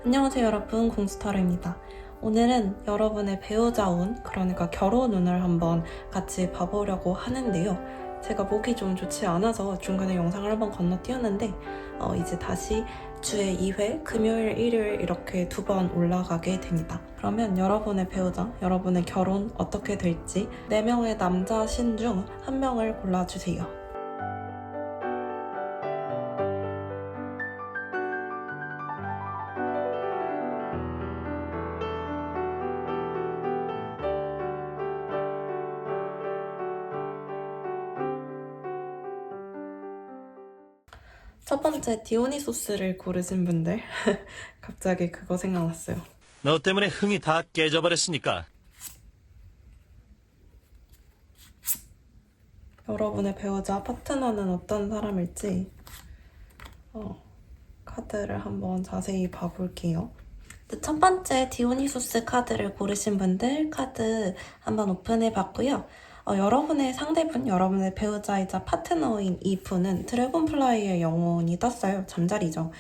안녕하세요 여러분, 공수타로입니다. 오늘은 여러분의 배우자 운, 그러니까 결혼 운을 한번 같이 봐보려고 하는데요. 제가 목이 좀 좋지 않아서 중간에 영상을 한번 건너뛰었는데 이제 다시 주에 2회, 금요일, 일요일 이렇게 2번 올라가게 됩니다. 그러면 여러분의 배우자, 여러분의 결혼 어떻게 될지 4명의 남자 신 중 1명을 골라주세요. 첫 번째 디오니소스를 고르신 분들 갑자기 그거 생각났어요. 너 때문에 흥이 다 깨져버렸으니까. 여러분의 배우자 파트너는 어떤 사람일지 카드를 한번 자세히 봐볼게요. 첫 번째 디오니소스 카드를 고르신 분들 카드 한번 오픈해봤고요. 여러분의 상대분, 여러분의 배우자이자 파트너인 이 분은 드래곤플라이의 영혼이 떴어요. 잠자리죠.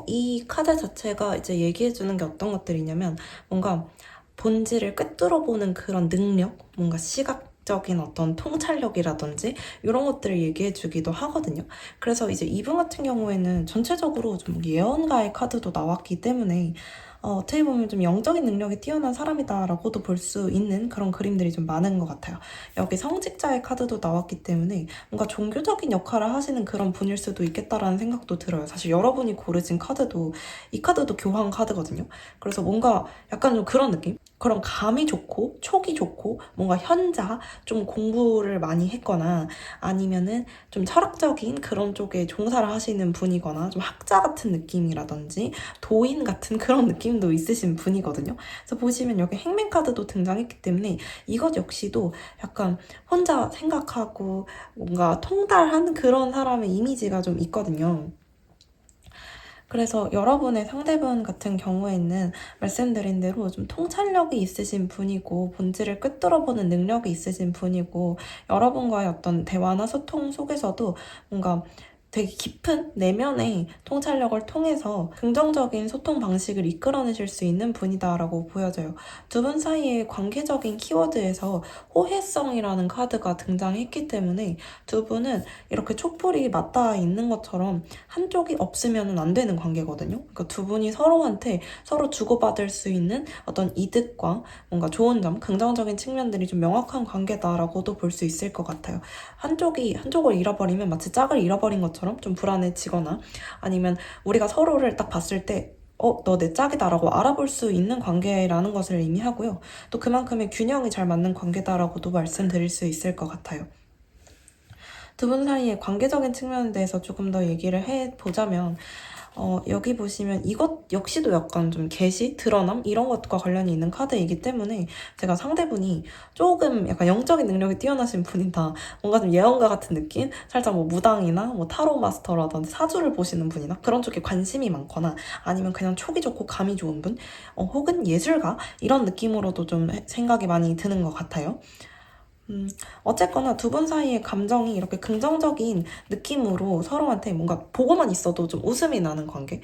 이 카드 자체가 이제 얘기해주는 게 어떤 것들이냐면 뭔가 본질을 꿰뚫어보는 그런 능력, 뭔가 시각적인 어떤 통찰력이라든지 이런 것들을 얘기해주기도 하거든요. 그래서 이제 이분 같은 경우에는 전체적으로 좀 예언가의 카드도 나왔기 때문에 어떻게 보면 좀 영적인 능력이 뛰어난 사람이다라고도 볼 수 있는 그런 그림들이 좀 많은 것 같아요. 여기 성직자의 카드도 나왔기 때문에 뭔가 종교적인 역할을 하시는 그런 분일 수도 있겠다라는 생각도 들어요. 사실 여러분이 고르신 카드도 이 카드도 교황 카드거든요. 그래서 뭔가 약간 좀 그런 느낌? 그런 감이 좋고 촉이 좋고 뭔가 현자 좀 공부를 많이 했거나 아니면은 좀 철학적인 그런 쪽에 종사를 하시는 분이거나 좀 학자 같은 느낌이라든지 도인 같은 그런 느낌도 있으신 분이거든요. 그래서 보시면 여기 행맨 카드도 등장했기 때문에 이것 역시도 약간 혼자 생각하고 뭔가 통달하는 그런 사람의 이미지가 좀 있거든요. 그래서 여러분의 상대분 같은 경우에는 말씀드린 대로 좀 통찰력이 있으신 분이고 본질을 꿰뚫어보는 능력이 있으신 분이고 여러분과의 어떤 대화나 소통 속에서도 뭔가 되게 깊은 내면의 통찰력을 통해서 긍정적인 소통 방식을 이끌어내실 수 있는 분이다라고 보여져요. 두 분 사이의 관계적인 키워드에서 호혜성이라는 카드가 등장했기 때문에 두 분은 이렇게 촛불이 맞닿아 있는 것처럼 한쪽이 없으면 안 되는 관계거든요. 그러니까 두 분이 서로한테 서로 주고받을 수 있는 어떤 이득과 뭔가 좋은 점, 긍정적인 측면들이 좀 명확한 관계다라고도 볼 수 있을 것 같아요. 한쪽을 잃어버리면 마치 짝을 잃어버린 것처럼 좀 불안해지거나 아니면 우리가 서로를 딱 봤을 때 너 내 짝이다라고 알아볼 수 있는 관계라는 것을 의미하고요. 또 그만큼의 균형이 잘 맞는 관계다라고도 말씀드릴 수 있을 것 같아요. 두 분 사이의 관계적인 측면에 대해서 조금 더 얘기를 해보자면 여기 보시면 이것 역시도 약간 좀 계시, 드러남 이런 것과 관련이 있는 카드이기 때문에 제가 상대분이 조금 약간 영적인 능력이 뛰어나신 분이다. 뭔가 좀 예언가 같은 느낌? 살짝 뭐 무당이나 뭐 타로 마스터라든지 사주를 보시는 분이나 그런 쪽에 관심이 많거나 아니면 그냥 촉이 좋고 감이 좋은 분? 혹은 예술가? 이런 느낌으로도 좀 생각이 많이 드는 것 같아요. 어쨌거나 두 분 사이의 감정이 이렇게 긍정적인 느낌으로 서로한테 뭔가 보고만 있어도 좀 웃음이 나는 관계.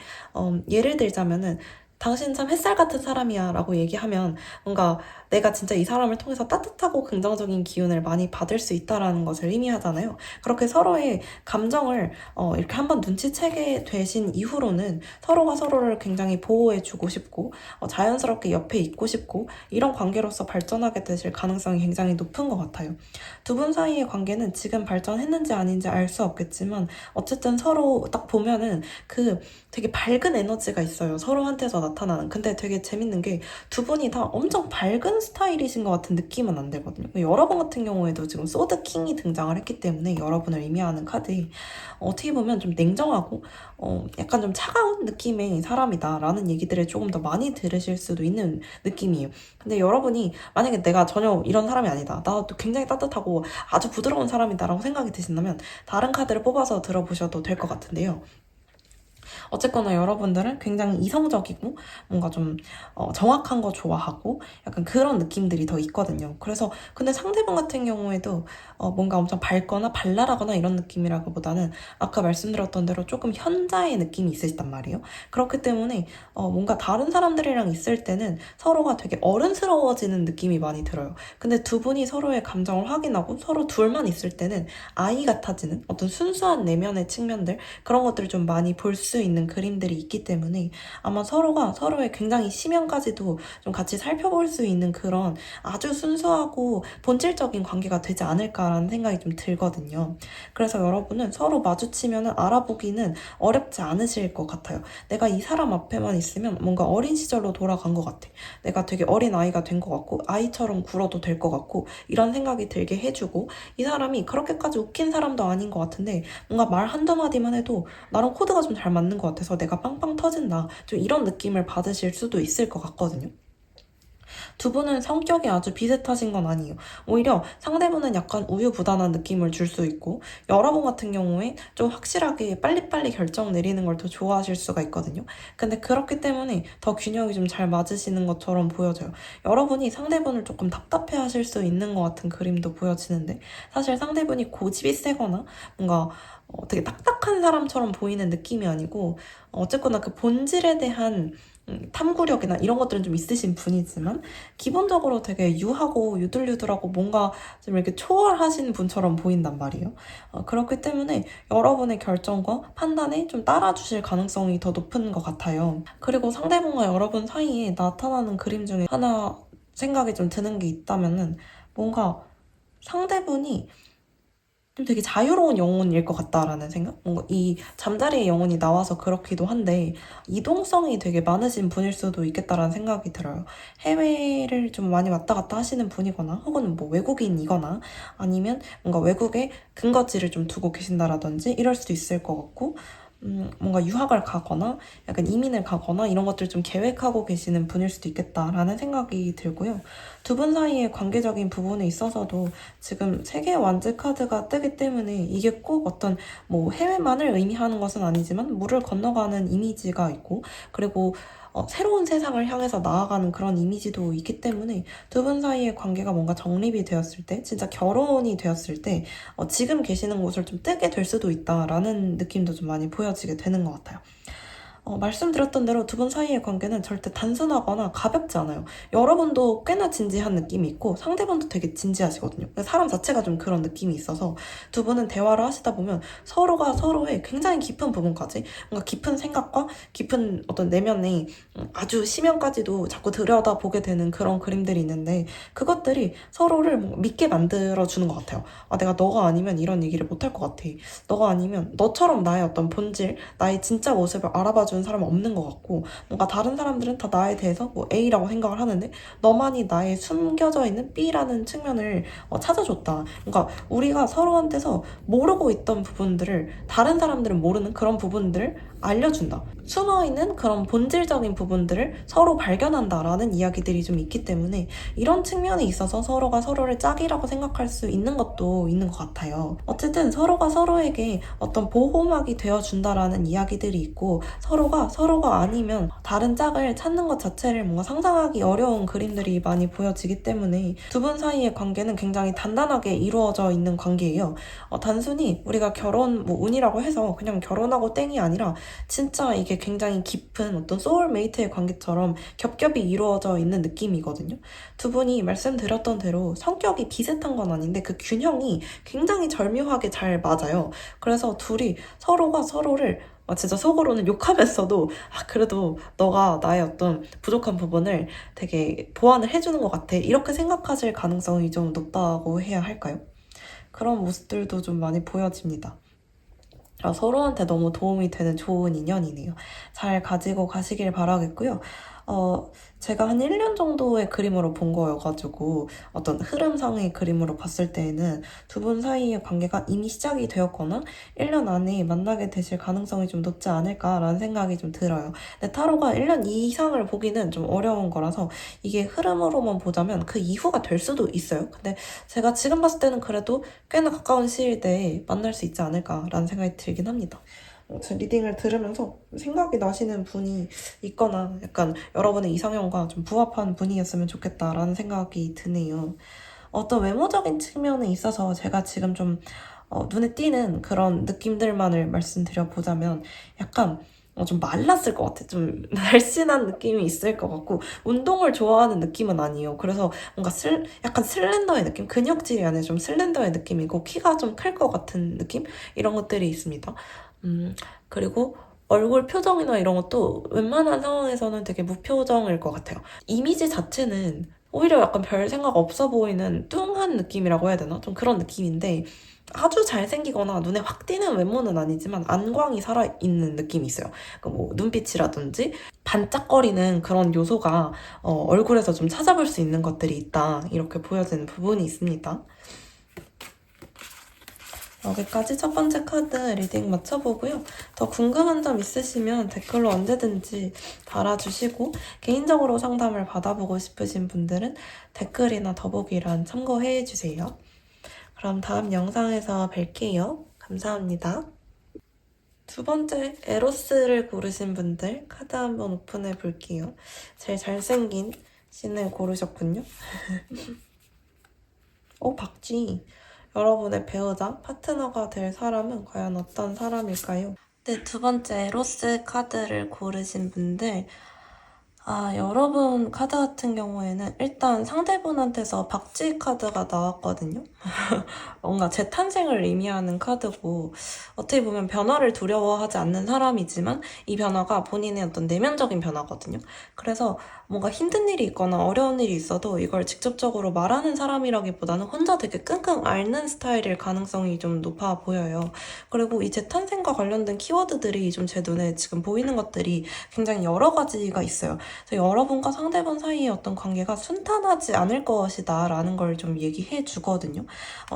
예를 들자면은 당신 참 햇살 같은 사람이야 라고 얘기하면 뭔가 내가 진짜 이 사람을 통해서 따뜻하고 긍정적인 기운을 많이 받을 수 있다라는 것을 의미하잖아요. 그렇게 서로의 감정을 이렇게 한번 눈치채게 되신 이후로는 서로가 서로를 굉장히 보호해주고 싶고 자연스럽게 옆에 있고 싶고 이런 관계로서 발전하게 되실 가능성이 굉장히 높은 것 같아요. 두 분 사이의 관계는 지금 발전했는지 아닌지 알 수 없겠지만 어쨌든 서로 딱 보면은 그 되게 밝은 에너지가 있어요. 서로한테서 나타나는. 근데 되게 재밌는 게 두 분이 다 엄청 밝은 스타일이신 것 같은 느낌은 안 들거든요. 여러분 같은 경우에도 지금 소드킹이 등장을 했기 때문에 여러분을 의미하는 카드 어떻게 보면 좀 냉정하고 약간 좀 차가운 느낌의 사람이다라는 얘기들을 조금 더 많이 들으실 수도 있는 느낌이에요. 근데 여러분이 만약에 내가 전혀 이런 사람이 아니다. 나도 굉장히 따뜻하고 아주 부드러운 사람이다라고 생각이 드신다면 다른 카드를 뽑아서 들어보셔도 될 것 같은데요. 어쨌거나 여러분들은 굉장히 이성적이고 뭔가 좀 정확한 거 좋아하고 약간 그런 느낌들이 더 있거든요. 그래서 근데 상대방 같은 경우에도 뭔가 엄청 밝거나 발랄하거나 이런 느낌이라기보다는 아까 말씀드렸던 대로 조금 현자의 느낌이 있으시단 말이에요. 그렇기 때문에 뭔가 다른 사람들이랑 있을 때는 서로가 되게 어른스러워지는 느낌이 많이 들어요. 근데 두 분이 서로의 감정을 확인하고 서로 둘만 있을 때는 아이 같아지는 어떤 순수한 내면의 측면들, 그런 것들을 좀 많이 볼 수 있는 그림들이 있기 때문에 아마 서로가 서로의 굉장히 심연까지도 좀 같이 살펴볼 수 있는 그런 아주 순수하고 본질적인 관계가 되지 않을까라는 생각이 좀 들거든요. 그래서 여러분은 서로 마주치면 알아보기는 어렵지 않으실 것 같아요. 내가 이 사람 앞에만 있으면 뭔가 어린 시절로 돌아간 것 같아. 내가 되게 어린 아이가 된 것 같고 아이처럼 굴어도 될 것 같고 이런 생각이 들게 해주고, 이 사람이 그렇게까지 웃긴 사람도 아닌 것 같은데 뭔가 말 한두 마디만 해도 나랑 코드가 좀 잘 맞는 것 같아서 내가 빵빵 터진다, 좀 이런 느낌을 받으실 수도 있을 것 같거든요. 두 분은 성격이 아주 비슷하신 건 아니에요. 오히려 상대분은 약간 우유부단한 느낌을 줄 수 있고, 여러분 같은 경우에 좀 확실하게 빨리빨리 결정 내리는 걸 더 좋아하실 수가 있거든요. 근데 그렇기 때문에 더 균형이 좀 잘 맞으시는 것처럼 보여져요. 여러분이 상대분을 조금 답답해 하실 수 있는 것 같은 그림도 보여지는데, 사실 상대분이 고집이 세거나 뭔가 되게 딱딱한 사람처럼 보이는 느낌이 아니고, 어쨌거나 그 본질에 대한 탐구력이나 이런 것들은 좀 있으신 분이지만 기본적으로 되게 유하고 유들유들하고 뭔가 좀 이렇게 초월하신 분처럼 보인단 말이에요. 그렇기 때문에 여러분의 결정과 판단에 좀 따라주실 가능성이 더 높은 것 같아요. 그리고 상대방과 여러분 사이에 나타나는 그림 중에 하나 생각이 좀 드는 게 있다면은, 뭔가 상대분이 좀 되게 자유로운 영혼일 것 같다라는 생각? 뭔가 이 잠자리의 영혼이 나와서 그렇기도 한데 이동성이 되게 많으신 분일 수도 있겠다라는 생각이 들어요. 해외를 좀 많이 왔다 갔다 하시는 분이거나 혹은 뭐 외국인이거나 아니면 뭔가 외국에 근거지를 좀 두고 계신다라든지 이럴 수도 있을 것 같고, 뭔가 유학을 가거나 약간 이민을 가거나 이런 것들 좀 계획하고 계시는 분일 수도 있겠다라는 생각이 들고요. 두 분 사이의 관계적인 부분에 있어서도 지금 세계 완즈 카드가 뜨기 때문에 이게 꼭 어떤 뭐 해외만을 의미하는 것은 아니지만 물을 건너가는 이미지가 있고, 그리고 새로운 세상을 향해서 나아가는 그런 이미지도 있기 때문에 두 분 사이의 관계가 뭔가 정립이 되었을 때, 진짜 결혼이 되었을 때 지금 계시는 곳을 좀 뜨게 될 수도 있다라는 느낌도 좀 많이 보여지게 되는 것 같아요. 말씀드렸던 대로 두 분 사이의 관계는 절대 단순하거나 가볍지 않아요. 여러분도 꽤나 진지한 느낌이 있고 상대분도 되게 진지하시거든요. 사람 자체가 좀 그런 느낌이 있어서 두 분은 대화를 하시다 보면 서로가 서로의 굉장히 깊은 부분까지, 뭔가 깊은 생각과 깊은 어떤 내면의 아주 심연까지도 자꾸 들여다보게 되는 그런 그림들이 있는데, 그것들이 서로를 뭔가 믿게 만들어주는 것 같아요. 내가 너가 아니면 이런 얘기를 못할 것 같아. 너가 아니면 너처럼 나의 어떤 본질, 나의 진짜 모습을 알아봐주는 사람은 없는 것 같고, 뭔가 다른 사람들은 다 나에 대해서 뭐 A라고 생각을 하는데 너만이 나의 숨겨져 있는 B라는 측면을 찾아줬다. 그러니까 우리가 서로한테서 모르고 있던 부분들을 다른 사람들은 모르는 그런 부분들을 알려준다. 숨어있는 그런 본질적인 부분들을 서로 발견한다라는 이야기들이 좀 있기 때문에 이런 측면에 있어서 서로가 서로를 짝이라고 생각할 수 있는 것도 있는 것 같아요. 어쨌든 서로가 서로에게 어떤 보호막이 되어준다라는 이야기들이 있고, 서로가 아니면 다른 짝을 찾는 것 자체를 뭔가 상상하기 어려운 그림들이 많이 보여지기 때문에 두 분 사이의 관계는 굉장히 단단하게 이루어져 있는 관계예요. 단순히 우리가 결혼 뭐 운이라고 해서 그냥 결혼하고 땡이 아니라 진짜 이게 굉장히 깊은 어떤 소울메이트의 관계처럼 겹겹이 이루어져 있는 느낌이거든요. 두 분이 말씀드렸던 대로 성격이 비슷한 건 아닌데 그 균형이 굉장히 절묘하게 잘 맞아요. 그래서 둘이 서로가 서로를 진짜 속으로는 욕하면서도 그래도 너가 나의 어떤 부족한 부분을 되게 보완을 해주는 것 같아, 이렇게 생각하실 가능성이 좀 높다고 해야 할까요? 그런 모습들도 좀 많이 보여집니다. 서로한테 너무 도움이 되는 좋은 인연이네요. 잘 가지고 가시길 바라겠고요. 제가 한 1년 정도의 그림으로 본 거여가지고 어떤 흐름상의 그림으로 봤을 때에는 두 분 사이의 관계가 이미 시작이 되었거나 1년 안에 만나게 되실 가능성이 좀 높지 않을까라는 생각이 좀 들어요. 근데 타로가 1년 이상을 보기는 좀 어려운 거라서 이게 흐름으로만 보자면 그 이후가 될 수도 있어요. 근데 제가 지금 봤을 때는 그래도 꽤나 가까운 시일 내에 만날 수 있지 않을까라는 생각이 들긴 합니다. 제 리딩을 들으면서 생각이 나시는 분이 있거나 약간 여러분의 이상형과 좀 부합한 분이었으면 좋겠다라는 생각이 드네요. 어떤 외모적인 측면에 있어서 제가 지금 좀 눈에 띄는 그런 느낌들만을 말씀드려보자면 약간 좀 말랐을 것 같아. 좀 날씬한 느낌이 있을 것 같고 운동을 좋아하는 느낌은 아니에요. 그래서 뭔가 약간 슬렌더의 느낌? 근육질이 아니라 좀 슬렌더의 느낌이고 키가 좀 클 것 같은 느낌? 이런 것들이 있습니다. 그리고 얼굴 표정이나 이런 것도 웬만한 상황에서는 되게 무표정일 것 같아요. 이미지 자체는 오히려 약간 별 생각 없어 보이는 뚱한 느낌이라고 해야 되나? 좀 그런 느낌인데 아주 잘생기거나 눈에 확 띄는 외모는 아니지만 안광이 살아있는 느낌이 있어요. 그러니까 뭐 눈빛이라든지 반짝거리는 그런 요소가 얼굴에서 좀 찾아볼 수 있는 것들이 있다. 이렇게 보여지는 부분이 있습니다. 여기까지 첫 번째 카드 리딩 마쳐보고요. 더 궁금한 점 있으시면 댓글로 언제든지 달아주시고 개인적으로 상담을 받아보고 싶으신 분들은 댓글이나 더보기란 참고해주세요. 그럼 다음 영상에서 뵐게요. 감사합니다. 두 번째 에로스를 고르신 분들 카드 한번 오픈해 볼게요. 제일 잘생긴 신을 고르셨군요. 박쥐. 여러분의 배우자, 파트너가 될 사람은 과연 어떤 사람일까요? 네, 두 번째 에로스 카드를 고르신 분들 여러분 카드 같은 경우에는 일단 상대분한테서 박쥐 카드가 나왔거든요. 뭔가 재탄생을 의미하는 카드고 어떻게 보면 변화를 두려워하지 않는 사람이지만 이 변화가 본인의 어떤 내면적인 변화거든요. 그래서 뭔가 힘든 일이 있거나 어려운 일이 있어도 이걸 직접적으로 말하는 사람이라기보다는 혼자 되게 끙끙 앓는 스타일일 가능성이 좀 높아 보여요. 그리고 이 재탄생과 관련된 키워드들이 좀 제 눈에 지금 보이는 것들이 굉장히 여러 가지가 있어요. 여러분과 상대방 사이의 어떤 관계가 순탄하지 않을 것이다 라는 걸 좀 얘기해 주거든요.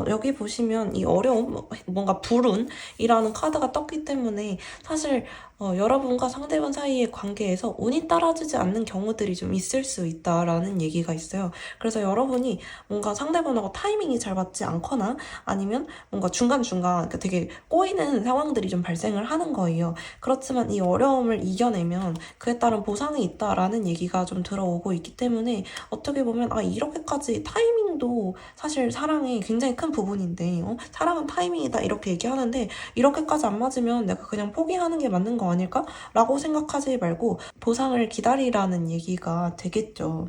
여기 보시면 이 어려움, 뭔가 불운이라는 카드가 떴기 때문에 사실 여러분과 상대방 사이의 관계에서 운이 따라주지 않는 경우들이 좀 있을 수 있다라는 얘기가 있어요. 그래서 여러분이 뭔가 상대방하고 타이밍이 잘 맞지 않거나 아니면 뭔가 중간중간 되게 꼬이는 상황들이 좀 발생을 하는 거예요. 그렇지만 이 어려움을 이겨내면 그에 따른 보상이 있다라는 얘기가 좀 들어오고 있기 때문에 어떻게 보면 이렇게까지 타이밍도 사실 사랑의 굉장히 큰 부분인데 사랑은 타이밍이다 이렇게 얘기하는데 이렇게까지 안 맞으면 내가 그냥 포기하는 게 맞는 거 아닐까? 라고 생각하지 말고 보상을 기다리라는 얘기가 되겠죠.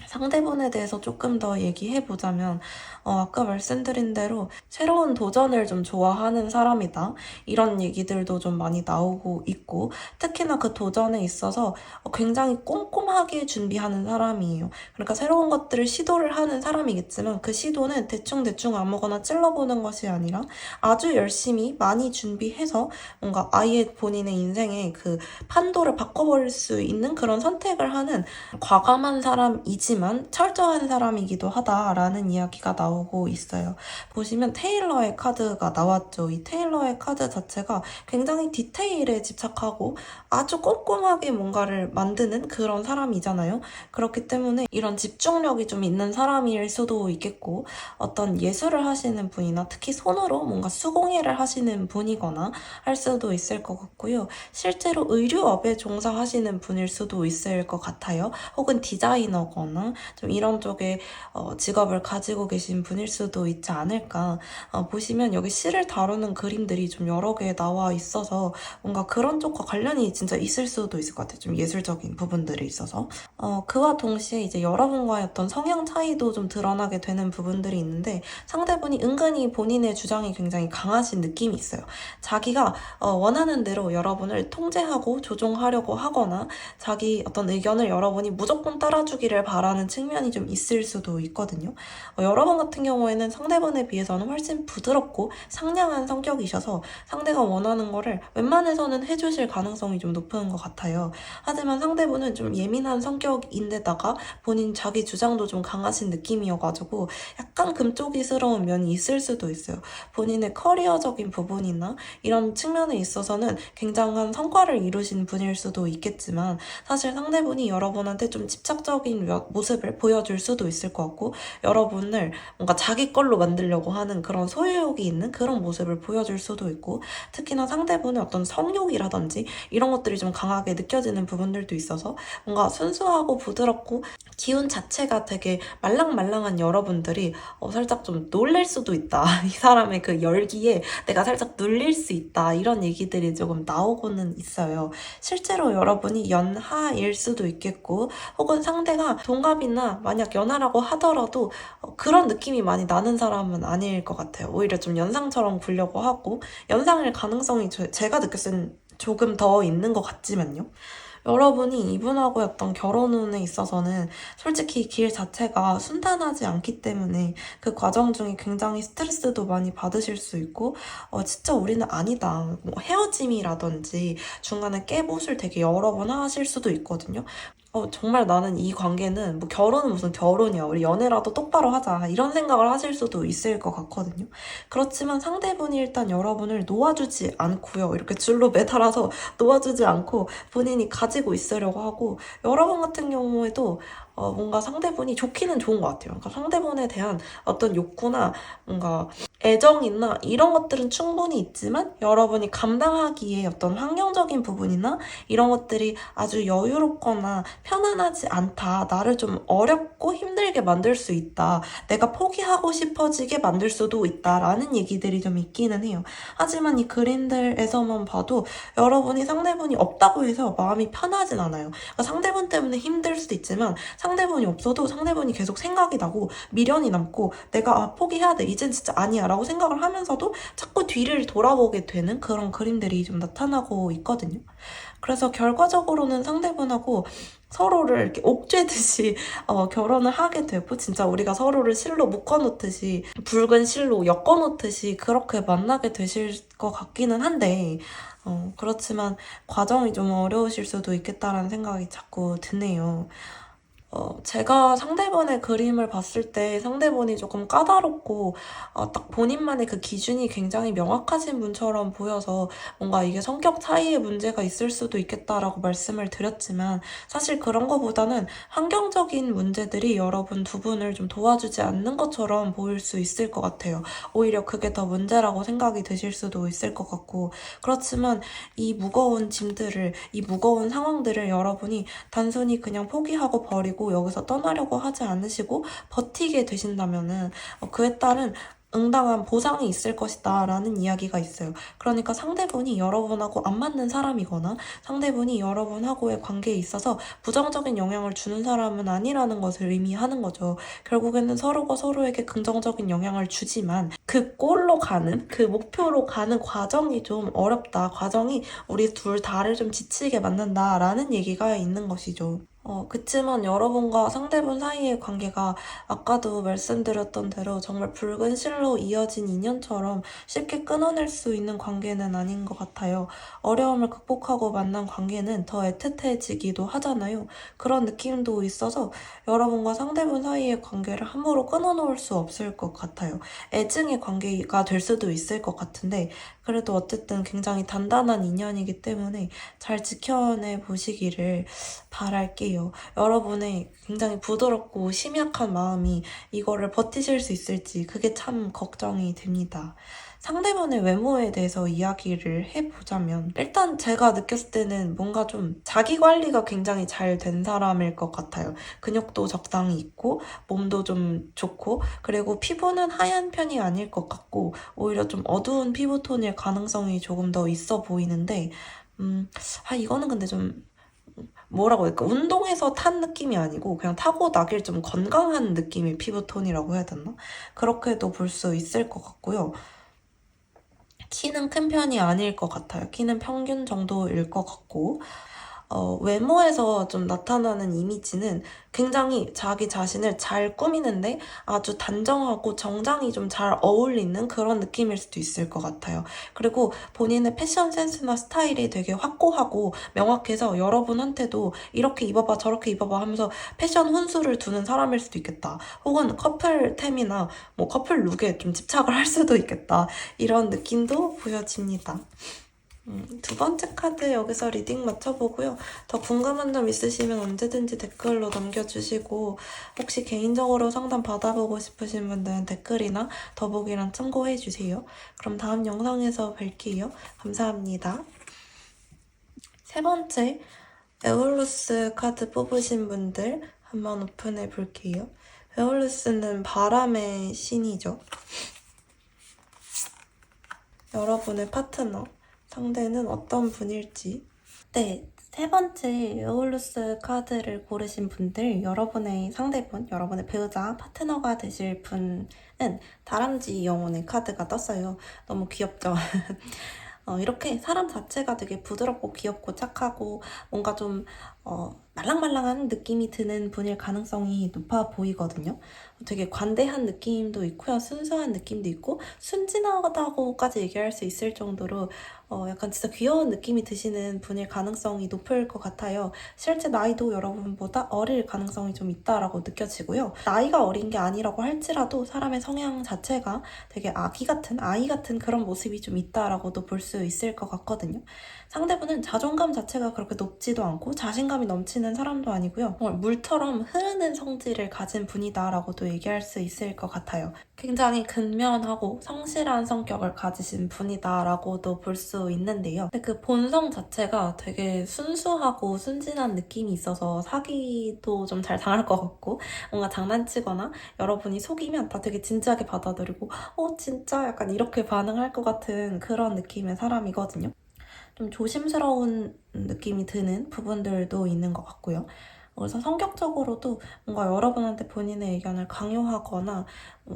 상대분에 대해서 조금 더 얘기해보자면 아까 말씀드린 대로 새로운 도전을 좀 좋아하는 사람이다. 이런 얘기들도 좀 많이 나오고 있고 특히나 그 도전에 있어서 굉장히 꼼꼼하게 준비하는 사람이에요. 그러니까 새로운 것들을 시도를 하는 사람이겠지만 그 시도는 대충대충 아무거나 찔러보는 것이 아니라 아주 열심히 많이 준비해서 뭔가 아예 본인의 인생의 그 판도를 바꿔버릴 수 있는 그런 선택을 하는 과감한 사람이지만 철저한 사람이기도 하다라는 이야기가 나오고 있어요. 보시면 테일러의 카드가 나왔죠. 이 테일러의 카드 자체가 굉장히 디테일에 집착하고 아주 꼼꼼하게 뭔가를 만드는 그런 사람이잖아요. 그렇기 때문에 이런 집중력이 좀 있는 사람일 수도 있겠고 어떤 예술을 하시는 분이나 특히 손으로 뭔가 수공예를 하시는 분이거나 할 수도 있을 것 같고요. 실제로 의류업에 종사하시는 분일 수도 있을 것 같아요. 혹은 디자이너거나 좀 이런 쪽에 직업을 가지고 계신 분일 수도 있지 않을까. 보시면 여기 시를 다루는 그림들이 좀 여러 개 나와 있어서 뭔가 그런 쪽과 관련이 진짜 있을 수도 있을 것 같아요. 좀 예술적인 부분들이 있어서. 그와 동시에 이제 여러분과의 어떤 성향 차이도 좀 드러나게 되는 부분들이 있는데 상대분이 은근히 본인의 주장이 굉장히 강하신 느낌이 있어요. 자기가 원하는 대로 여러분을 통제하고 조종하려고 하거나 자기 어떤 의견을 여러분이 무조건 따라주기를 바라는 측면이 좀 있을 수도 있거든요. 여러분 같은 경우에는 상대분에 비해서는 훨씬 부드럽고 상냥한 성격이셔서 상대가 원하는 거를 웬만해서는 해주실 가능성이 좀 높은 것 같아요. 하지만 상대분은 좀 예민한 성격인데다가 본인 자기 주장도 좀 강하신 느낌이어가지고 약간 금쪽이스러운 면이 있을 수도 있어요. 본인의 커리어적인 부분이나 이런 측면에 있어서는 굉장한 성과를 이루신 분일 수도 있겠지만 사실 상대분이 여러분한테 좀 집착적인 모습을 보여줄 수도 있을 것 같고, 여러분을 뭔가 자기 걸로 만들려고 하는 그런 소유욕이 있는 그런 모습을 보여줄 수도 있고, 특히나 상대분의 어떤 성욕이라든지 이런 것들이 좀 강하게 느껴지는 부분들도 있어서 뭔가 순수하고 부드럽고 기운 자체가 되게 말랑말랑한 여러분들이 살짝 좀 놀랄 수도 있다. 이 사람의 그 열기에 내가 살짝 눌릴 수 있다. 이런 얘기들이 조금 나오고는 있어요. 실제로 여러분이 연하일 수도 있겠고, 혹은 상대가 동갑이나 만약 연하라고 하더라도 그런 느낌이 많이 나는 사람은 아닐 것 같아요. 오히려 좀 연상처럼 보려고 하고, 연상일 가능성이 제가 느꼈을 땐 조금 더 있는 것 같지만요. 여러분이 이분하고의 어떤 결혼운에 있어서는 솔직히 길 자체가 순탄하지 않기 때문에 그 과정 중에 굉장히 스트레스도 많이 받으실 수 있고, 진짜 우리는 아니다. 뭐 헤어짐이라든지 중간에 깨봇을 되게 여러 번 하실 수도 있거든요. 정말 나는 이 관계는 뭐 결혼은 무슨 결혼이야. 우리 연애라도 똑바로 하자. 이런 생각을 하실 수도 있을 것 같거든요. 그렇지만 상대분이 일단 여러분을 놓아주지 않고요. 이렇게 줄로 매달아서 놓아주지 않고 본인이 가지고 있으려고 하고, 여러분 같은 경우에도 뭔가 상대분이 좋기는 좋은 것 같아요. 그러니까 상대분에 대한 어떤 욕구나 뭔가 애정이나 이런 것들은 충분히 있지만 여러분이 감당하기에 어떤 환경적인 부분이나 이런 것들이 아주 여유롭거나 편안하지 않다. 나를 좀 어렵고 힘들게 만들 수 있다. 내가 포기하고 싶어지게 만들 수도 있다라는 얘기들이 좀 있기는 해요. 하지만 이 그림들에서만 봐도 여러분이 상대분이 없다고 해서 마음이 편하진 않아요. 그러니까 상대분 때문에 힘들 수도 있지만 상대분이 없어도 상대분이 계속 생각이 나고 미련이 남고 내가 포기해야 돼. 이젠 진짜 아니야. 라고 생각을 하면서도 자꾸 뒤를 돌아보게 되는 그런 그림들이 좀 나타나고 있거든요. 그래서 결과적으로는 상대분하고 서로를 이렇게 옥죄듯이 결혼을 하게 되고, 진짜 우리가 서로를 실로 묶어놓듯이 붉은 실로 엮어놓듯이 그렇게 만나게 되실 것 같기는 한데, 그렇지만 과정이 좀 어려우실 수도 있겠다라는 생각이 자꾸 드네요. 제가 상대방의 그림을 봤을 때 상대방이 조금 까다롭고 딱 본인만의 그 기준이 굉장히 명확하신 분처럼 보여서 뭔가 이게 성격 차이의 문제가 있을 수도 있겠다라고 말씀을 드렸지만, 사실 그런 거보다는 환경적인 문제들이 여러분 두 분을 좀 도와주지 않는 것처럼 보일 수 있을 것 같아요. 오히려 그게 더 문제라고 생각이 드실 수도 있을 것 같고, 그렇지만 이 무거운 짐들을, 이 무거운 상황들을 여러분이 단순히 그냥 포기하고 버리고 여기서 떠나려고 하지 않으시고 버티게 되신다면은 그에 따른 응당한 보상이 있을 것이다 라는 이야기가 있어요. 그러니까 상대분이 여러분하고 안 맞는 사람이거나 상대분이 여러분하고의 관계에 있어서 부정적인 영향을 주는 사람은 아니라는 것을 의미하는 거죠. 결국에는 서로가 서로에게 긍정적인 영향을 주지만 그 골로 가는, 그 목표로 가는 과정이 좀 어렵다. 과정이 우리 둘 다를 좀 지치게 만든다 라는 얘기가 있는 것이죠. 그치만 여러분과 상대분 사이의 관계가 아까도 말씀드렸던 대로 정말 붉은 실로 이어진 인연처럼 쉽게 끊어낼 수 있는 관계는 아닌 것 같아요. 어려움을 극복하고 만난 관계는 더 애틋해지기도 하잖아요. 그런 느낌도 있어서 여러분과 상대분 사이의 관계를 함부로 끊어놓을 수 없을 것 같아요. 애증의 관계가 될 수도 있을 것 같은데, 그래도 어쨌든 굉장히 단단한 인연이기 때문에 잘 지켜내 보시기를 바랄게요. 여러분의 굉장히 부드럽고 심약한 마음이 이거를 버티실 수 있을지 그게 참 걱정이 됩니다. 상대방의 외모에 대해서 이야기를 해보자면, 일단 제가 느꼈을 때는 뭔가 좀 자기 관리가 굉장히 잘 된 사람일 것 같아요. 근육도 적당히 있고 몸도 좀 좋고, 그리고 피부는 하얀 편이 아닐 것 같고 오히려 좀 어두운 피부톤일 가능성이 조금 더 있어 보이는데, 이거는 근데 좀 뭐라고 해야 될까? 운동해서 탄 느낌이 아니고 그냥 타고 나길 좀 건강한 느낌의 피부톤이라고 해야 되나? 그렇게도 볼 수 있을 것 같고요. 키는 큰 편이 아닐 것 같아요. 키는 평균 정도일 것 같고, 외모에서 좀 나타나는 이미지는 굉장히 자기 자신을 잘 꾸미는데 아주 단정하고 정장이 좀 잘 어울리는 그런 느낌일 수도 있을 것 같아요. 그리고 본인의 패션 센스나 스타일이 되게 확고하고 명확해서 여러분한테도 이렇게 입어봐 저렇게 입어봐 하면서 패션 훈수를 두는 사람일 수도 있겠다. 혹은 커플템이나 뭐 커플 룩에 좀 집착을 할 수도 있겠다. 이런 느낌도 보여집니다. 두 번째 카드 여기서 리딩 맞춰보고요. 더 궁금한 점 있으시면 언제든지 댓글로 남겨주시고 혹시 개인적으로 상담 받아보고 싶으신 분들은 댓글이나 더보기란 참고해주세요. 그럼 다음 영상에서 뵐게요. 감사합니다. 세 번째, 에올루스 카드 뽑으신 분들 한번 오픈해 볼게요. 에올루스는 바람의 신이죠. 여러분의 파트너, 상대는 어떤 분일지. 네, 세 번째 에올루스 카드를 고르신 분들, 여러분의 상대분, 여러분의 배우자, 파트너가 되실 분은 다람쥐 영혼의 카드가 떴어요. 너무 귀엽죠? 이렇게 사람 자체가 되게 부드럽고 귀엽고 착하고 뭔가 좀 말랑말랑한 느낌이 드는 분일 가능성이 높아 보이거든요. 되게 관대한 느낌도 있고요. 순수한 느낌도 있고 순진하다고까지 얘기할 수 있을 정도로 약간 진짜 귀여운 느낌이 드시는 분일 가능성이 높을 것 같아요. 실제 나이도 여러분보다 어릴 가능성이 좀 있다라고 느껴지고요. 나이가 어린 게 아니라고 할지라도 사람의 성향 자체가 되게 아기 같은, 아이 같은 그런 모습이 좀 있다라고도 볼 수 있을 것 같거든요. 상대분은 자존감 자체가 그렇게 높지도 않고 자신감이 넘치는 사람도 아니고요. 정말 물처럼 흐르는 성질을 가진 분이다라고도 얘기할 수 있을 것 같아요. 굉장히 근면하고 성실한 성격을 가지신 분이다라고도 볼 수 있는데요. 근데 그 본성 자체가 되게 순수하고 순진한 느낌이 있어서 사기도 좀 잘 당할 것 같고 뭔가 장난치거나 여러분이 속이면 다 되게 진지하게 받아들이고 진짜 약간 이렇게 반응할 것 같은 그런 느낌의 사람이거든요. 좀 조심스러운 느낌이 드는 부분들도 있는 것 같고요. 그래서 성격적으로도 뭔가 여러분한테 본인의 의견을 강요하거나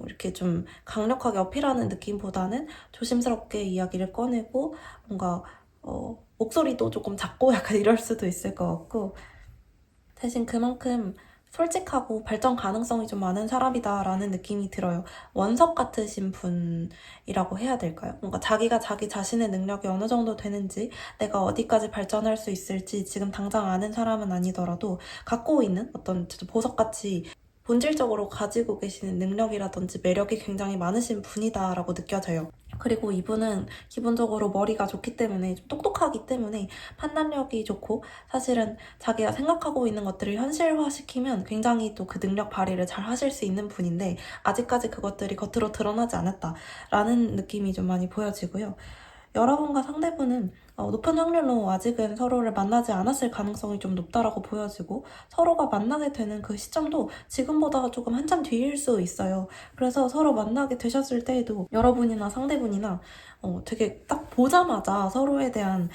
이렇게 좀 강력하게 어필하는 느낌보다는 조심스럽게 이야기를 꺼내고 뭔가 목소리도 조금 작고 약간 이럴 수도 있을 것 같고 대신 그만큼 솔직하고 발전 가능성이 좀 많은 사람이다라는 느낌이 들어요. 원석 같으신 분이라고 해야 될까요? 뭔가 자기가 자기 자신의 능력이 어느 정도 되는지, 내가 어디까지 발전할 수 있을지 지금 당장 아는 사람은 아니더라도 갖고 있는 어떤 보석같이 본질적으로 가지고 계시는 능력이라든지 매력이 굉장히 많으신 분이다라고 느껴져요. 그리고 이분은 기본적으로 머리가 좋기 때문에 좀 똑똑하기 때문에 판단력이 좋고 사실은 자기가 생각하고 있는 것들을 현실화시키면 굉장히 또 그 능력 발휘를 잘 하실 수 있는 분인데 아직까지 그것들이 겉으로 드러나지 않았다라는 느낌이 좀 많이 보여지고요. 여러분과 상대분은 높은 확률로 아직은 서로를 만나지 않았을 가능성이 좀 높다라고 보여지고 서로가 만나게 되는 그 시점도 지금보다 조금 한참 뒤일 수 있어요. 그래서 서로 만나게 되셨을 때에도 여러분이나 상대분이나 되게 딱 보자마자 서로에 대한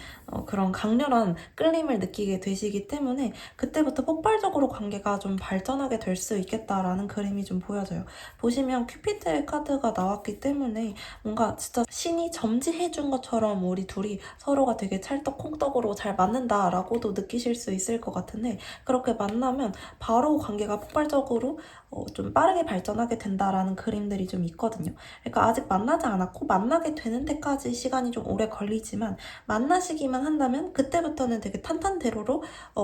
그런 강렬한 끌림을 느끼게 되시기 때문에 그때부터 폭발적으로 관계가 좀 발전하게 될 수 있겠다라는 그림이 좀 보여져요. 보시면 큐피드의 카드가 나왔기 때문에 뭔가 진짜 신이 점지해준 것처럼 우리 둘이 서로가 되게 찰떡콩떡으로 잘 맞는다라고도 느끼실 수 있을 것 같은데 그렇게 만나면 바로 관계가 폭발적으로 좀 빠르게 발전하게 된다라는 그림들이 좀 있거든요. 그러니까 아직 만나지 않았고 만나게 되는 데까지 시간이 좀 오래 걸리지만 만나시기만 한다면 그때부터는 되게 탄탄대로로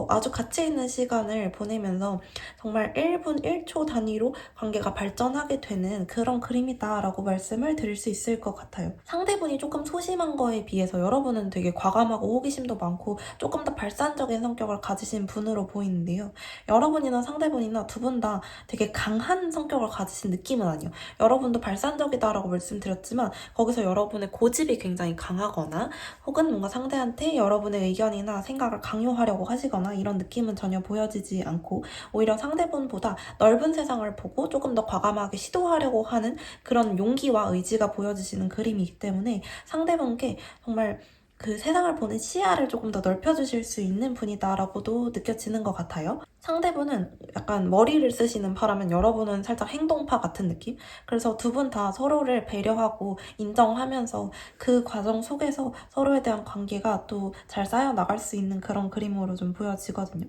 아주 가치 있는 시간을 보내면서 정말 1분 1초 단위로 관계가 발전하게 되는 그런 그림이다라고 말씀을 드릴 수 있을 것 같아요. 상대분이 조금 소심한 거에 비해서 여러분은 되게 과감하고 호기심도 많고 조금 더 발산적인 성격을 가지신 분으로 보이는데요. 여러분이나 상대분이나 두 분 다 되게 강한 성격을 가지신 느낌은 아니에요. 여러분도 발산적이다라고 말씀드렸지만 거기서 여러분의 고집이 굉장히 강하거나 혹은 뭔가 상대한테 여러분의 의견이나 생각을 강요하려고 하시거나 이런 느낌은 전혀 보여지지 않고 오히려 상대분보다 넓은 세상을 보고 조금 더 과감하게 시도하려고 하는 그런 용기와 의지가 보여지시는 그림이기 때문에 상대분께 정말 그 세상을 보는 시야를 조금 더 넓혀주실 수 있는 분이다라고도 느껴지는 것 같아요. 상대분은 약간 머리를 쓰시는 파라면 여러분은 살짝 행동파 같은 느낌? 그래서 두 분 다 서로를 배려하고 인정하면서 그 과정 속에서 서로에 대한 관계가 또 잘 쌓여나갈 수 있는 그런 그림으로 좀 보여지거든요.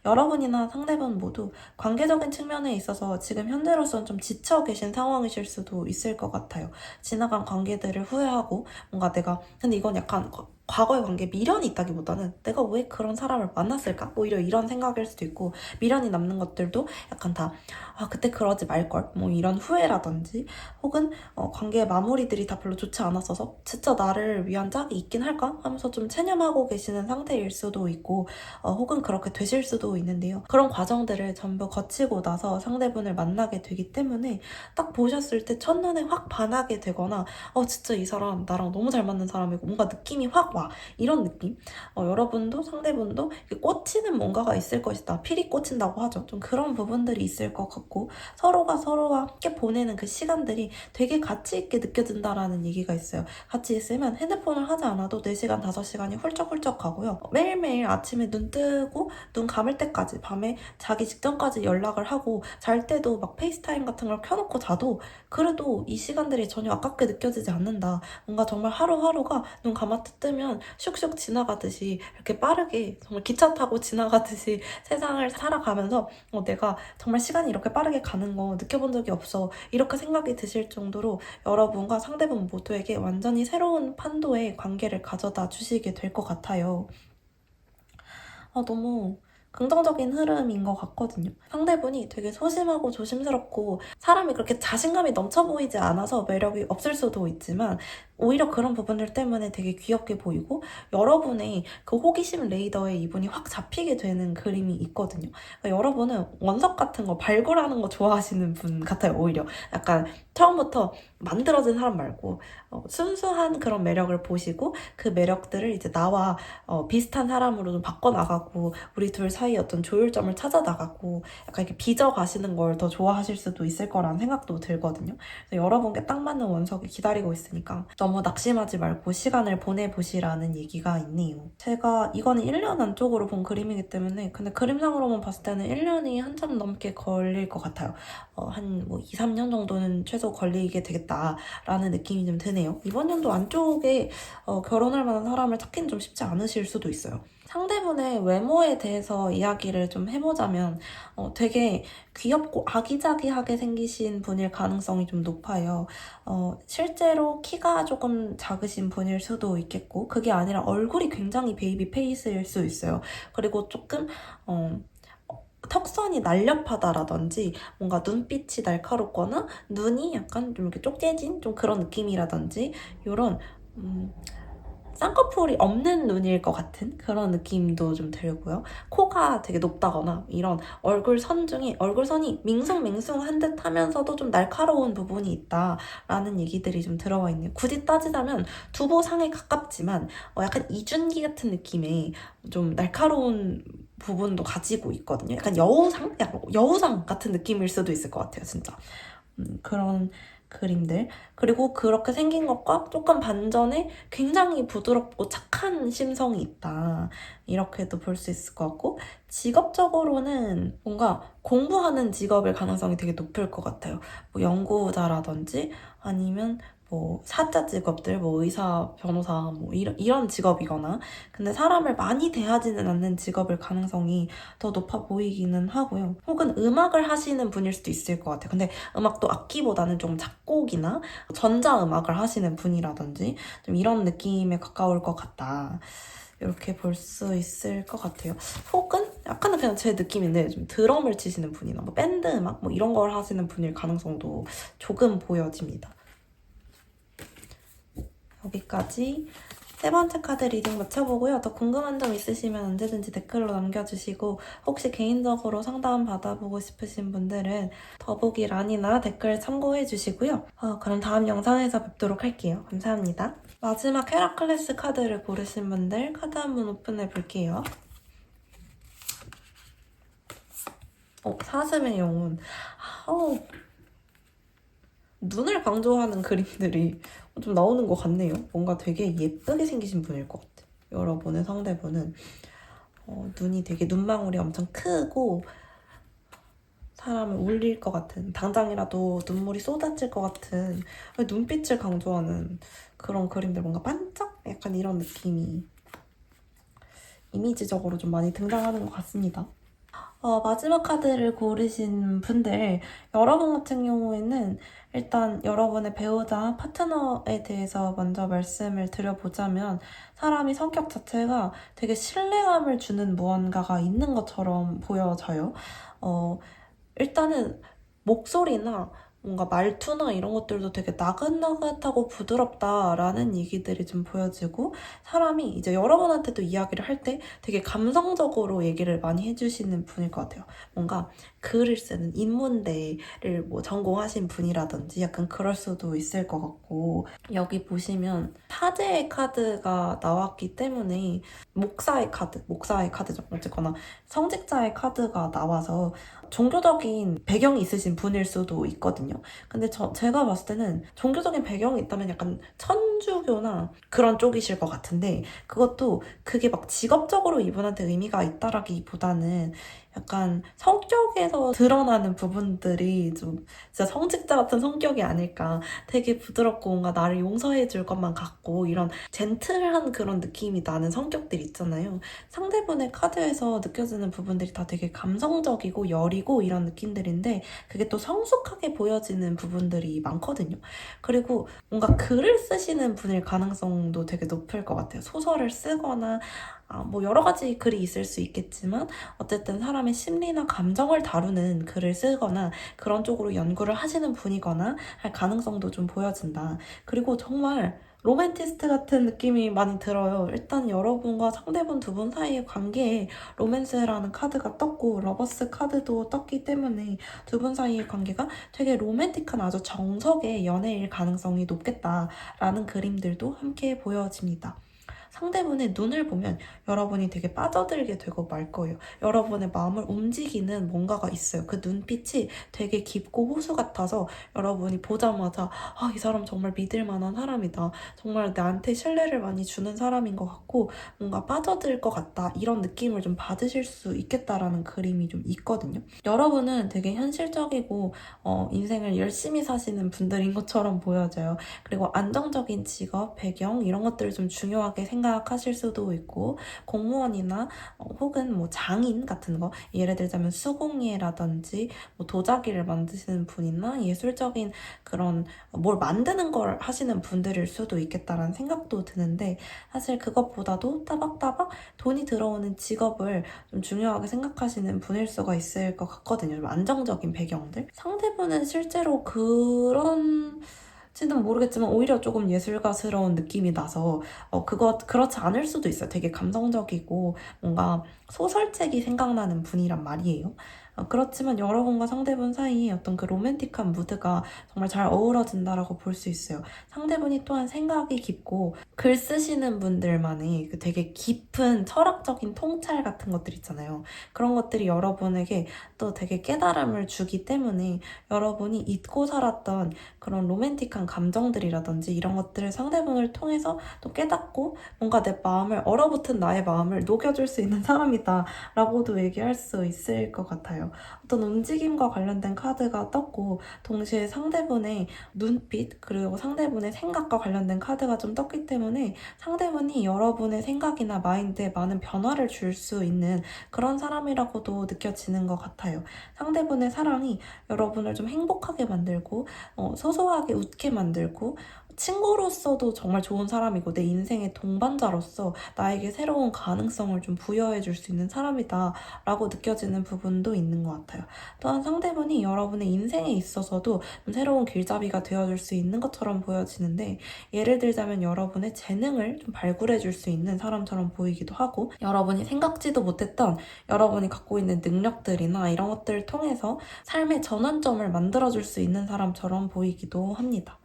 여러분이나 상대분 모두 관계적인 측면에 있어서 지금 현재로서는 좀 지쳐 계신 상황이실 수도 있을 것 같아요. 지나간 관계들을 후회하고 뭔가 내가 근데 이건 약간 과거의 관계에 미련이 있다기보다는 내가 왜 그런 사람을 만났을까? 오히려 이런 생각일 수도 있고, 미련이 남는 것들도 약간 다 그때 그러지 말걸, 뭐 이런 후회라든지, 혹은 관계의 마무리들이 다 별로 좋지 않았어서 진짜 나를 위한 짝이 있긴 할까? 하면서 좀 체념하고 계시는 상태일 수도 있고, 혹은 그렇게 되실 수도 있는데요. 그런 과정들을 전부 거치고 나서 상대분을 만나게 되기 때문에 딱 보셨을 때 첫눈에 확 반하게 되거나 진짜 이 사람 나랑 너무 잘 맞는 사람이고 뭔가 느낌이 확 와, 이런 느낌. 여러분도 상대분도 꽂히는 뭔가가 있을 것이다. 필이 꽂힌다고 하죠. 좀 그런 부분들이 있을 것 같고, 서로가 서로와 함께 보내는 그 시간들이 되게 가치 있게 느껴진다라는 얘기가 있어요. 같이 있으면 핸드폰을 하지 않아도 4시간, 5시간이 훌쩍훌쩍 가고요. 매일매일 아침에 눈 뜨고 눈 감을 때까지, 밤에 자기 직전까지 연락을 하고, 잘 때도 막 페이스타임 같은 걸 켜놓고 자도 그래도 이 시간들이 전혀 아깝게 느껴지지 않는다. 뭔가 정말 하루하루가 눈 감았다 뜨면 슉슉 지나가듯이, 이렇게 빠르게 정말 기차 타고 지나가듯이 세상을 살아가면서 내가 정말 시간이 이렇게 빠르게 가는 거 느껴본 적이 없어, 이렇게 생각이 드실 정도로 여러분과 상대분 모두에게 완전히 새로운 판도의 관계를 가져다 주시게 될 것 같아요. 너무 긍정적인 흐름인 것 같거든요. 상대분이 되게 소심하고 조심스럽고 사람이 그렇게 자신감이 넘쳐 보이지 않아서 매력이 없을 수도 있지만, 오히려 그런 부분들 때문에 되게 귀엽게 보이고, 여러분의 그 호기심 레이더에 이분이 확 잡히게 되는 그림이 있거든요. 그러니까 여러분은 원석 같은 거 발굴하는 거 좋아하시는 분 같아요. 오히려 약간 처음부터 만들어진 사람 말고 순수한 그런 매력을 보시고, 그 매력들을 이제 나와 비슷한 사람으로 좀 바꿔나가고, 우리 둘 사이에 어떤 조율점을 찾아나가고, 약간 이렇게 빚어가시는 걸 더 좋아하실 수도 있을 거라는 생각도 들거든요. 그래서 여러분께 딱 맞는 원석이 기다리고 있으니까 너무 낙심하지 말고 시간을 보내보시라는 얘기가 있네요. 제가 이거는 1년 안쪽으로 본 그림이기 때문에, 근데 그림상으로만 봤을 때는 1년이 한참 넘게 걸릴 것 같아요. 한 2, 3년 정도는 최소 걸리게 되겠다라는 느낌이 좀 드네요. 이번 연도 안쪽에 결혼할 만한 사람을 찾기는 좀 쉽지 않으실 수도 있어요. 상대분의 외모에 대해서 이야기를 좀 해보자면 되게 귀엽고 아기자기하게 생기신 분일 가능성이 좀 높아요. 실제로 키가 조금 작으신 분일 수도 있겠고, 그게 아니라 얼굴이 굉장히 베이비 페이스일 수 있어요. 그리고 조금 턱선이 날렵하다라든지, 뭔가 눈빛이 날카롭거나 눈이 약간 좀 이렇게 쪽재진 좀 그런 느낌이라든지, 이런 쌍꺼풀이 없는 눈일 것 같은 그런 느낌도 좀 들고요. 코가 되게 높다거나 이런 얼굴선 중에 얼굴선이 밍숭맹숭한 듯 하면서도 좀 날카로운 부분이 있다라는 얘기들이 좀 들어와 있네요. 굳이 따지자면 두보상에 가깝지만 약간 이준기 같은 느낌의 좀 날카로운 부분도 가지고 있거든요. 약간 여우상? 약간 여우상 같은 느낌일 수도 있을 것 같아요, 진짜. 그런 그림들. 그리고 그렇게 생긴 것과 조금 반전에 굉장히 부드럽고 착한 심성이 있다, 이렇게도 볼 수 있을 것 같고, 직업적으로는 뭔가 공부하는 직업일 가능성이 되게 높을 것 같아요. 뭐 연구자라든지 아니면 뭐 사자 직업들, 뭐 의사, 변호사, 뭐 이런 직업이거나, 근데 사람을 많이 대하지는 않는 직업일 가능성이 더 높아 보이기는 하고요. 혹은 음악을 하시는 분일 수도 있을 것 같아요. 근데 음악도 악기보다는 좀 작곡이나 전자음악을 하시는 분이라든지 좀 이런 느낌에 가까울 것 같다, 이렇게 볼 수 있을 것 같아요. 혹은 약간은 그냥 제 느낌인데 좀 드럼을 치시는 분이나 뭐 밴드 음악 뭐 이런 걸 하시는 분일 가능성도 조금 보여집니다. 여기까지 세 번째 카드 리딩 마쳐보고요. 더 궁금한 점 있으시면 언제든지 댓글로 남겨주시고, 혹시 개인적으로 상담 받아보고 싶으신 분들은 더보기란이나 댓글 참고해주시고요. 그럼 다음 영상에서 뵙도록 할게요. 감사합니다. 마지막 헤라클레스 카드를 고르신 분들 카드 한번 오픈해 볼게요. 사슴의 영혼. 눈을 강조하는 그림들이 좀 나오는 것 같네요. 뭔가 되게 예쁘게 생기신 분일 것 같아요. 여러분의 상대분은 눈이 되게, 눈망울이 엄청 크고 사람을 울릴 것 같은, 당장이라도 눈물이 쏟아질 것 같은 눈빛을 강조하는 그런 그림들, 뭔가 반짝? 약간 이런 느낌이 이미지적으로 좀 많이 등장하는 것 같습니다. 마지막 카드를 고르신 분들, 여러분 같은 경우에는 일단 여러분의 배우자, 파트너에 대해서 먼저 말씀을 드려보자면 사람이 성격 자체가 되게 신뢰감을 주는 무언가가 있는 것처럼 보여져요. 일단은 목소리나 뭔가 말투나 이런 것들도 되게 나긋나긋하고 부드럽다라는 얘기들이 좀 보여지고 사람이 이제 여러분한테도 이야기를 할 때 되게 감성적으로 얘기를 많이 해주시는 분일 것 같아요. 뭔가 글을 쓰는 인문대를 뭐 전공하신 분이라든지 약간 그럴 수도 있을 것 같고 여기 보시면 사제의 카드가 나왔기 때문에 목사의 카드죠. 어쨌거나 성직자의 카드가 나와서 종교적인 배경이 있으신 분일 수도 있거든요. 근데 제가 봤을 때는 종교적인 배경이 있다면 약간 천주교나 그런 쪽이실 것 같은데 그것도 그게 막 직업적으로 이분한테 의미가 있다라기보다는 약간 성격에서 드러나는 부분들이 좀 진짜 성직자 같은 성격이 아닐까. 되게 부드럽고 뭔가 나를 용서해 줄 것만 같고 이런 젠틀한 그런 느낌이 나는 성격들 있잖아요. 상대분의 카드에서 느껴지는 부분들이 다 되게 감성적이고 여리고 이런 느낌들인데 그게 또 성숙하게 보여지는 부분들이 많거든요. 그리고 뭔가 글을 쓰시는 분일 가능성도 되게 높을 것 같아요. 소설을 쓰거나 뭐 여러 가지 글이 있을 수 있겠지만 어쨌든 사람의 심리나 감정을 다루는 글을 쓰거나 그런 쪽으로 연구를 하시는 분이거나 할 가능성도 좀 보여진다. 그리고 정말 로맨티스트 같은 느낌이 많이 들어요. 일단 여러분과 상대분 두 분 사이의 관계에 로맨스라는 카드가 떴고 러버스 카드도 떴기 때문에 두 분 사이의 관계가 되게 로맨틱한 아주 정석의 연애일 가능성이 높겠다라는 그림들도 함께 보여집니다. 상대분의 눈을 보면 여러분이 되게 빠져들게 되고 말 거예요. 여러분의 마음을 움직이는 뭔가가 있어요. 그 눈빛이 되게 깊고 호수 같아서 여러분이 보자마자 이 사람 정말 믿을 만한 사람이다. 정말 나한테 신뢰를 많이 주는 사람인 것 같고 뭔가 빠져들 것 같다. 이런 느낌을 좀 받으실 수 있겠다라는 그림이 좀 있거든요. 여러분은 되게 현실적이고 인생을 열심히 사시는 분들인 것처럼 보여져요. 그리고 안정적인 직업, 배경 이런 것들을 좀 중요하게 생각하실 수도 있고 공무원이나 혹은 뭐 장인 같은 거 예를 들자면 수공예라든지 뭐 도자기를 만드시는 분이나 예술적인 그런 뭘 만드는 걸 하시는 분들일 수도 있겠다라는 생각도 드는데 사실 그것보다도 따박따박 돈이 들어오는 직업을 좀 중요하게 생각하시는 분일 수가 있을 것 같거든요. 좀 안정적인 배경들. 상대분은 실제로 그런지는 모르겠지만 오히려 조금 예술가스러운 느낌이 나서 그렇지 않을 수도 있어요. 되게 감성적이고 뭔가 소설책이 생각나는 분이란 말이에요. 그렇지만 여러분과 상대분 사이에 어떤 그 로맨틱한 무드가 정말 잘 어우러진다라고 볼 수 있어요. 상대분이 또한 생각이 깊고 글 쓰시는 분들만의 그 되게 깊은 철학적인 통찰 같은 것들 있잖아요. 그런 것들이 여러분에게 또 되게 깨달음을 주기 때문에 여러분이 잊고 살았던 그런 로맨틱한 감정들이라든지 이런 것들을 상대분을 통해서 또 깨닫고 뭔가 내 마음을 얼어붙은 나의 마음을 녹여줄 수 있는 사람이다 라고도 얘기할 수 있을 것 같아요. 어떤 움직임과 관련된 카드가 떴고 동시에 상대분의 눈빛 그리고 상대분의 생각과 관련된 카드가 좀 떴기 때문에 상대분이 여러분의 생각이나 마인드에 많은 변화를 줄 수 있는 그런 사람이라고도 느껴지는 것 같아요. 상대분의 사랑이 여러분을 좀 행복하게 만들고 소소하게 웃게 만들고 친구로서도 정말 좋은 사람이고 내 인생의 동반자로서 나에게 새로운 가능성을 좀 부여해 줄 수 있는 사람이다 라고 느껴지는 부분도 있는 것 같아요. 또한 상대분이 여러분의 인생에 있어서도 좀 새로운 길잡이가 되어줄 수 있는 것처럼 보여지는데 예를 들자면 여러분의 재능을 좀 발굴해 줄 수 있는 사람처럼 보이기도 하고 여러분이 생각지도 못했던 여러분이 갖고 있는 능력들이나 이런 것들을 통해서 삶의 전환점을 만들어줄 수 있는 사람처럼 보이기도 합니다.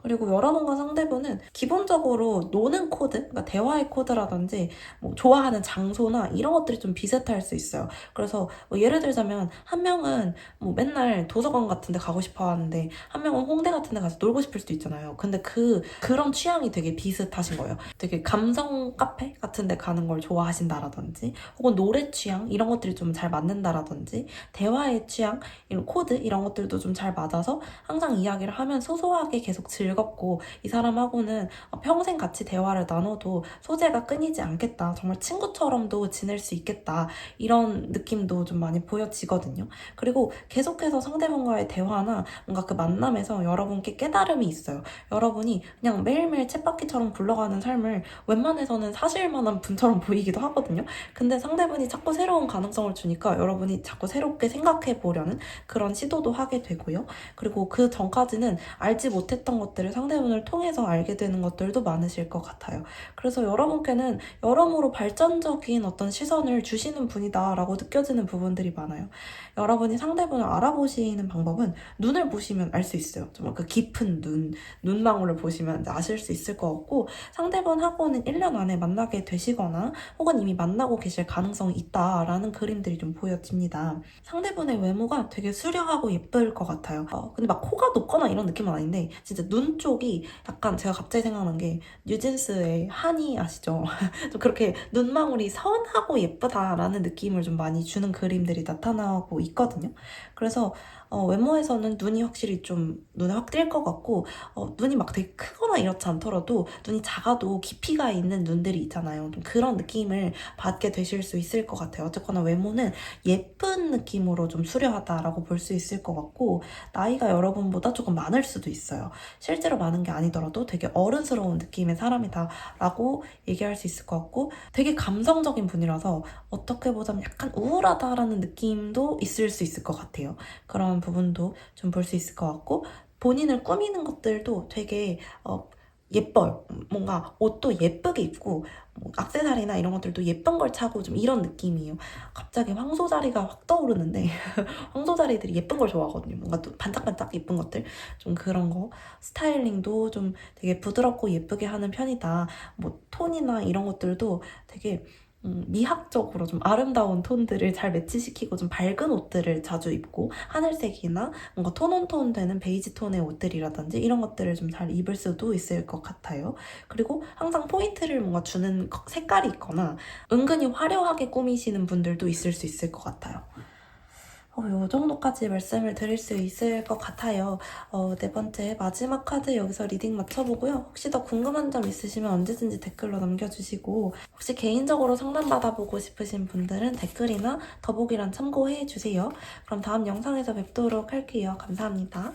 그리고 여러분과 상대분은 기본적으로 노는 코드, 그러니까 대화의 코드라든지 뭐 좋아하는 장소나 이런 것들이 좀 비슷할 수 있어요. 그래서 뭐 예를 들자면 한 명은 뭐 맨날 도서관 같은 데 가고 싶어 하는데 한 명은 홍대 같은 데 가서 놀고 싶을 수도 있잖아요. 근데 그런 취향이 되게 비슷하신 거예요. 되게 감성 카페 같은 데 가는 걸 좋아하신다라든지 혹은 노래 취향 이런 것들이 좀 잘 맞는다라든지 대화의 취향, 이런 코드 이런 것들도 좀 잘 맞아서 항상 이야기를 하면 소소하게 계속 즐거워 즐겁고 이 사람하고는 평생 같이 대화를 나눠도 소재가 끊이지 않겠다. 정말 친구처럼도 지낼 수 있겠다. 이런 느낌도 좀 많이 보여지거든요. 그리고 계속해서 상대방과의 대화나 뭔가 그 만남에서 여러분께 깨달음이 있어요. 여러분이 그냥 매일매일 쳇바퀴처럼 굴러가는 삶을 웬만해서는 사실 만한 분처럼 보이기도 하거든요. 근데 상대분이 자꾸 새로운 가능성을 주니까 여러분이 자꾸 새롭게 생각해 보려는 그런 시도도 하게 되고요. 그리고 그 전까지는 알지 못했던 것들을 상대분을 통해서 알게 되는 것들도 많으실 것 같아요. 그래서 여러분께는 여러모로 발전적인 어떤 시선을 주시는 분이다라고 느껴지는 부분들이 많아요. 여러분이 상대분을 알아보시는 방법은 눈을 보시면 알 수 있어요. 정말 그 깊은 눈망울을 보시면 아실 수 있을 것 같고, 상대분하고는 1년 안에 만나게 되시거나 혹은 이미 만나고 계실 가능성이 있다라는 그림들이 좀 보여집니다. 상대분의 외모가 되게 수려하고 예쁠 것 같아요. 근데 막 코가 높거나 이런 느낌은 아닌데 진짜 눈 쪽이 약간, 제가 갑자기 생각난 게 뉴진스의 한이 아시죠? 좀 그렇게 눈망울이 선하고 예쁘다라는 느낌을 좀 많이 주는 그림들이 나타나고 있거든요. 그래서 외모에서는 눈이 확실히 좀 눈에 확 띌 것 같고, 눈이 막 되게 크거나 이렇지 않더라도 눈이 작아도 깊이가 있는 눈들이 있잖아요. 좀 그런 느낌을 받게 되실 수 있을 것 같아요. 어쨌거나 외모는 예쁜 느낌으로 좀 수려하다라고 볼 수 있을 것 같고, 나이가 여러분보다 조금 많을 수도 있어요. 실제로 많은 게 아니더라도 되게 어른스러운 느낌의 사람이다라고 얘기할 수 있을 것 같고, 되게 감성적인 분이라서 어떻게 보자면 약간 우울하다라는 느낌도 있을 수 있을 것 같아요. 그런 부분도 좀 볼 수 있을 것 같고, 본인을 꾸미는 것들도 되게 예뻐요. 뭔가 옷도 예쁘게 입고 액세서리나 이런 것들도 예쁜 걸 차고 좀 이런 느낌이에요. 갑자기 황소자리가 확 떠오르는데 황소자리들이 예쁜 걸 좋아하거든요. 뭔가 또 반짝반짝 예쁜 것들, 좀 그런 거. 스타일링도 좀 되게 부드럽고 예쁘게 하는 편이다. 뭐 톤이나 이런 것들도 되게 미학적으로 좀 아름다운 톤들을 잘 매치시키고 좀 밝은 옷들을 자주 입고, 하늘색이나 뭔가 톤온톤 되는 베이지 톤의 옷들이라든지 이런 것들을 좀 잘 입을 수도 있을 것 같아요. 그리고 항상 포인트를 뭔가 주는 색깔이 있거나 은근히 화려하게 꾸미시는 분들도 있을 수 있을 것 같아요. 요 정도까지 말씀을 드릴 수 있을 것 같아요. 네 번째 마지막 카드 여기서 리딩 맞춰보고요. 혹시 더 궁금한 점 있으시면 언제든지 댓글로 남겨주시고, 혹시 개인적으로 상담받아보고 싶으신 분들은 댓글이나 더보기란 참고해주세요. 그럼 다음 영상에서 뵙도록 할게요. 감사합니다.